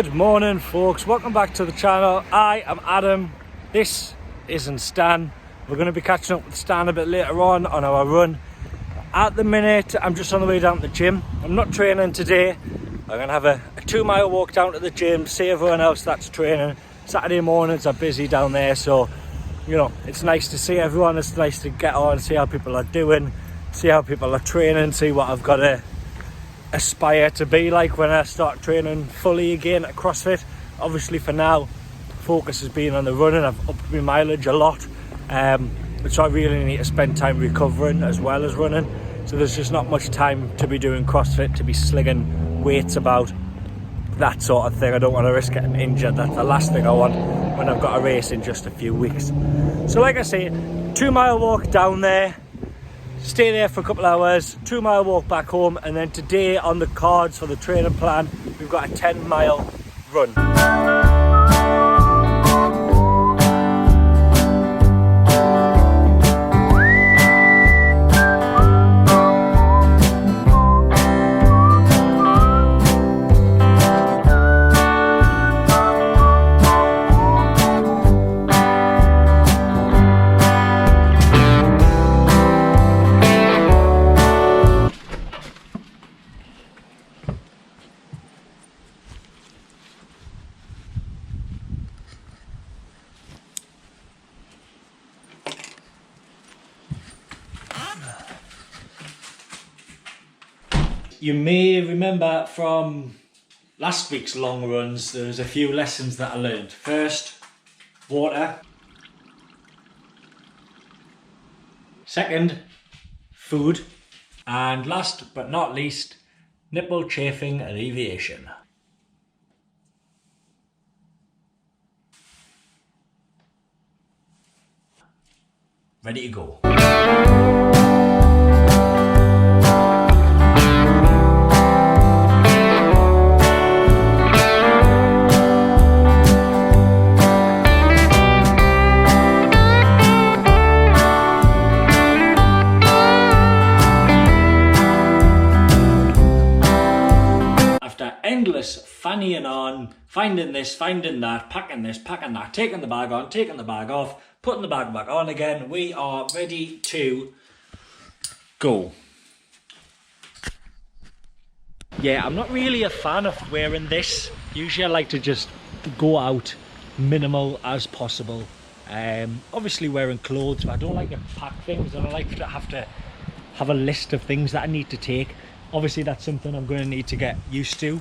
Good morning folks, welcome back to the channel. I am Adam, this isn't Stan. We're going to be catching up with Stan a bit later on our run. At the minute I'm just on the way down to the gym. I'm not training today. I'm going to have a 2-mile walk down to the gym, see everyone else that's training. Saturday mornings are busy down there, so you know, it's nice to see everyone. It's nice to get on, see how people are doing, see how people are training, see what I've got to aspire to be like when I start training fully again at CrossFit. Obviously for now focus has been on the running. I've upped my mileage a lot, so I really need to spend time recovering as well as running, so there's just not much time to be doing CrossFit, to be slinging weights about, that sort of thing. I don't want to risk getting injured. That's the last thing I want when I've got a race in just a few weeks. So like I say, 2-mile walk down there, stay there for a couple hours, 2-mile walk back home, and then today on the cards for the training plan we've got a 10-mile run. You may remember from last week's long runs, there was a few lessons that I learned. First, water. Second, food. And last but not least, nipple chafing alleviation. Ready to go. Endless fannying on, finding this, finding that, packing this, packing that, taking the bag on, taking the bag off, putting the bag back on again. We are ready to go. Yeah, I'm not really a fan of wearing this. Usually I like to just go out minimal as possible. Obviously wearing clothes, but I don't like to pack things. I don't like to have a list of things that I need to take. Obviously that's something I'm going to need to get used to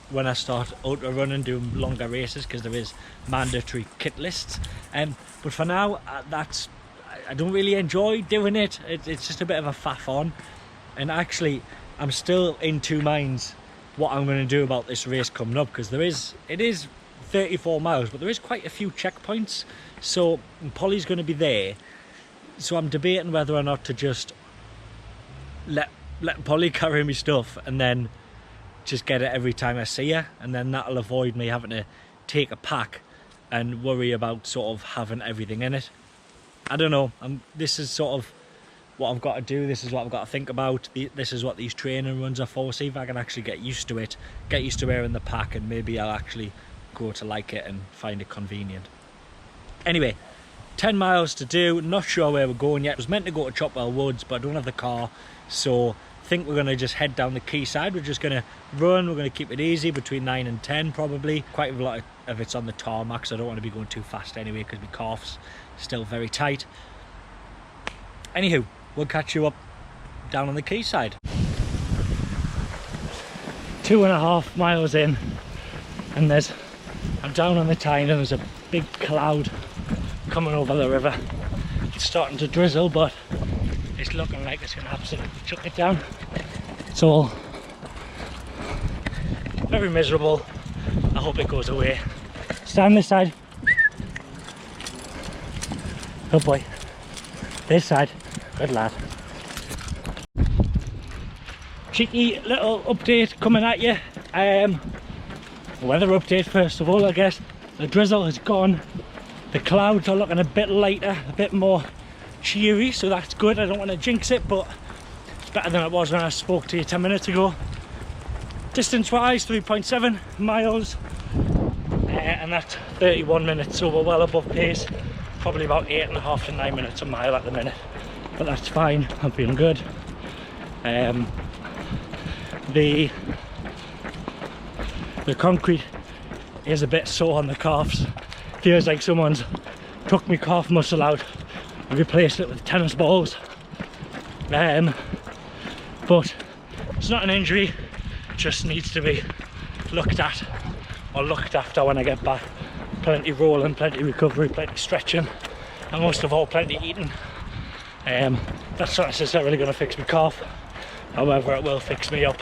when I start ultra running, doing longer races, because there is mandatory kit lists. But for now, I don't really enjoy doing it. It's just a bit of a faff on. And actually, I'm still in two minds what I'm going to do about this race coming up, because it is 34 miles, but there is quite a few checkpoints. So Polly's going to be there. So I'm debating whether or not to just let Polly carry me stuff and then just get it every time I see her, and then that'll avoid me having to take a pack and worry about sort of having everything in it. I don't know, this is sort of what I've got to do. This is what I've got to think about. This is what these training runs are for. See if I can actually get used to it, get used to wearing the pack, and maybe I'll actually grow to like it and find it convenient. Anyway, 10 miles to do, not sure where we're going yet. I was meant to go to Chopwell Woods, but I don't have the car, so I think we're going to just head down the quayside. We're just going to run, we're going to keep it easy, between 9 and 10 probably. Quite a lot of it's on the tarmac, so I don't want to be going too fast anyway, because my calf's still very tight. Anywho, we'll catch you up down on the quayside. 2.5 miles in, and I'm down on the Tyne, and there's a big cloud coming over the river. It's starting to drizzle, but it's looking like it's going to absolutely chuck it down. It's all very miserable. I hope it goes away. Stand this side. Good boy. This side. Good lad. Cheeky little update coming at you. Weather update first of all, I guess. The drizzle has gone. The clouds are looking a bit lighter, a bit more cheery, so that's good. I don't want to jinx it, but it's better than it was when I spoke to you 10 minutes ago. Distance wise, 3.7 miles. and that's 31 minutes, so we're well above pace. Probably about 8.5 to 9 minutes a mile at the minute, but that's fine. I'm feeling good. The concrete is a bit sore on the calves. Feels like someone's took my calf muscle out and replaced it with tennis balls. But it's not an injury, it just needs to be looked at or looked after when I get back. Plenty rolling, plenty recovery, plenty stretching, and most of all plenty eating. That's not necessarily going to fix my calf, however it will fix me up,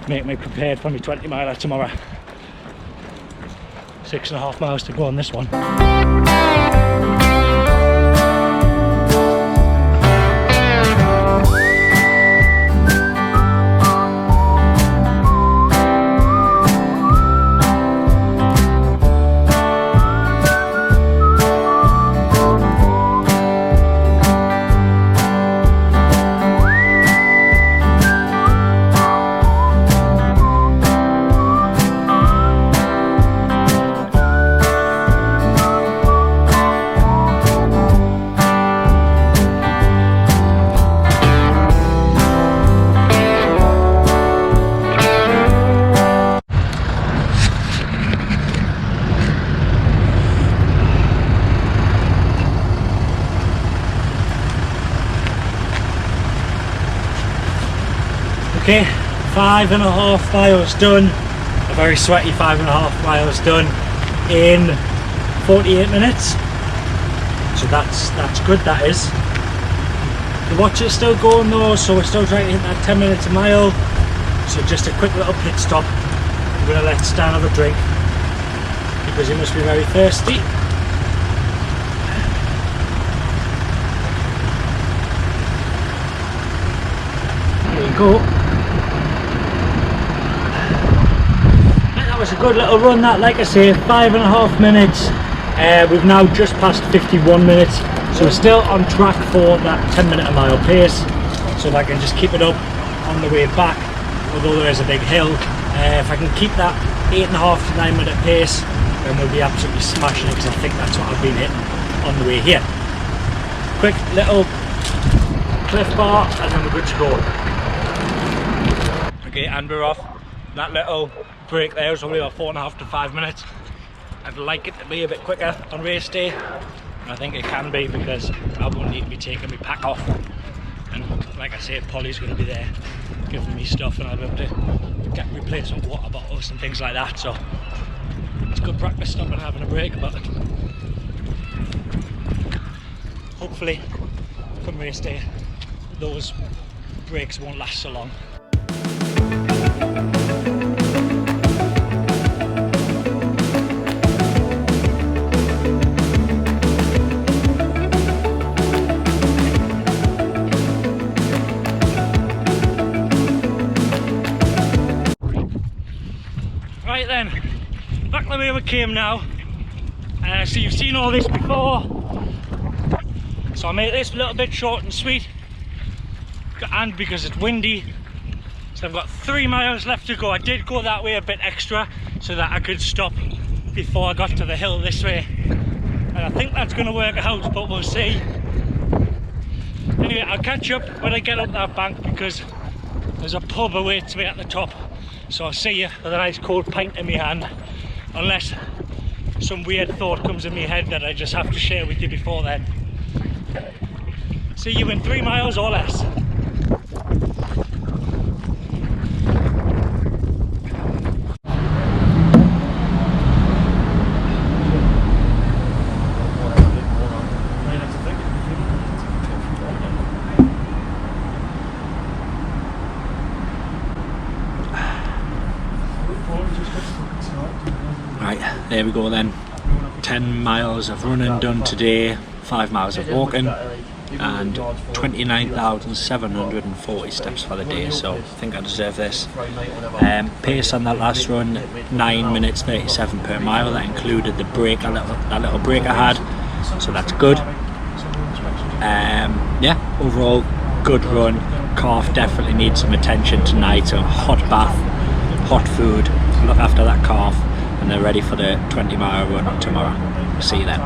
make me prepared for my 20 miler tomorrow. 6.5 miles to go on this one. Okay, 5.5 miles done. A very sweaty 5.5 miles done in 48 minutes. So that's good, that is. The watch is still going though, so we're still trying to hit that 10 minutes a mile. So just a quick little pit stop. I'm going to let Stan have a drink because he must be very thirsty. There you go. That was a good little run, that, like I say, 5.5 minutes. We've now just passed 51 minutes, so we're still on track for that 10 minute a mile pace. So if I can just keep it up on the way back, although there is a big hill, if I can keep that 8.5 to 9 minute pace, then we'll be absolutely smashing it, because I think that's what I've been hitting on the way here. Quick little cliff bar and then we're good to go. Okay, and we're off. That little break there was only about 4.5 to 5 minutes. I'd like it to be a bit quicker on race day, and I think it can be, because I won't need to be taking my pack off, and like I say, Polly's going to be there giving me stuff, and I'll be able to get replacement water bottles and things like that. So it's good practice stopping and having a break, but hopefully come race day those breaks won't last so long. Right then, back the way we came now. So you've seen all this before, so I'll make this a little bit short and sweet, and because it's windy, so I've got 3 miles left to go. I did go that way a bit extra so that I could stop before I got to the hill this way, and I think that's going to work out, but we'll see. Anyway, I'll catch up when I get up that bank, because there's a pub awaits me at the top. So I'll see you with a nice cold pint in my hand, unless some weird thought comes in my head that I just have to share with you before then. See you in 3 miles or less. Right, there we go then. 10 miles of running done today, 5 miles of walking, and 29,740 steps for the day, so I think I deserve this. Pace on that last run, 9 minutes 37 per mile. That included the break, that little break I had, so that's good. Yeah, overall good run. Calf definitely needs some attention tonight, so hot bath, hot food, look after that calf, and they're ready for the 20-mile run tomorrow. See you then.